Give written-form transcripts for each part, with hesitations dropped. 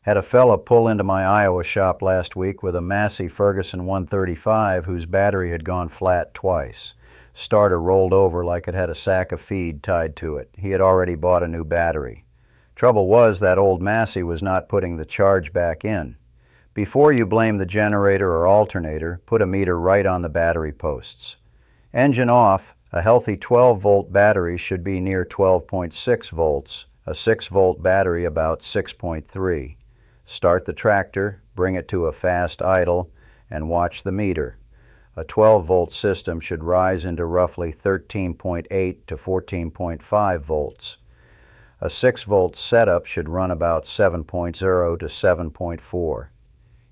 Had a fella pull into my Iowa shop last week with a Massey Ferguson 135 whose battery had gone flat twice. Starter rolled over like it had a sack of feed tied to it. He had already bought a new battery. Trouble was that old Massey was not putting the charge back in. Before you blame the generator or alternator, put a meter right on the battery posts. Engine off, a healthy 12-volt battery should be near 12.6 volts, a 6-volt battery about 6.3. Start the tractor, bring it to a fast idle, and watch the meter. A 12-volt system should rise into roughly 13.8 to 14.5 volts. A 6-volt setup should run about 7.0 to 7.4.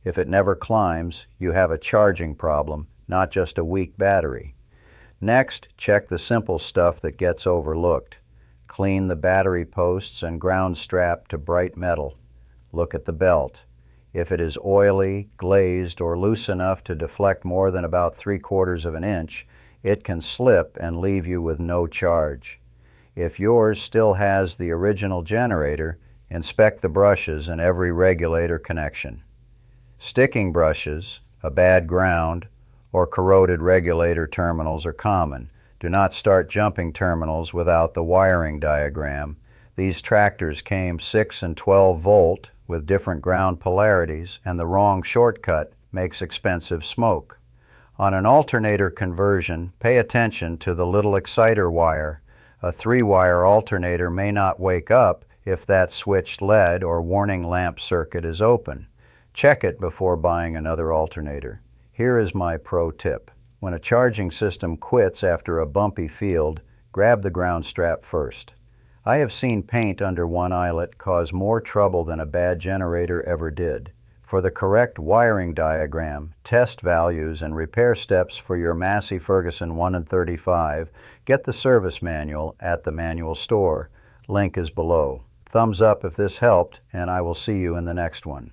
If it never climbs, you have a charging problem, not just a weak battery. Next, check the simple stuff that gets overlooked. Clean the battery posts and ground strap to bright metal. Look at the belt. If it is oily, glazed, or loose enough to deflect more than about 3/4 of an inch, it can slip and leave you with no charge. If yours still has the original generator, inspect the brushes and every regulator connection. Sticking brushes, a bad ground, or corroded regulator terminals are common. Do not start jumping terminals without the wiring diagram. These tractors came 6 and 12 volt with different ground polarities, and the wrong shortcut makes expensive smoke. On an alternator conversion, pay attention to the little exciter wire. A 3-wire alternator may not wake up if that switched LED or warning lamp circuit is open. Check it before buying another alternator. Here is my pro tip. When a charging system quits after a bumpy field, grab the ground strap first. I have seen paint under one eyelet cause more trouble than a bad generator ever did. For the correct wiring diagram, test values, and repair steps for your Massey Ferguson 135, get the service manual at the manual store. Link is below. Thumbs up if this helped, and I will see you in the next one.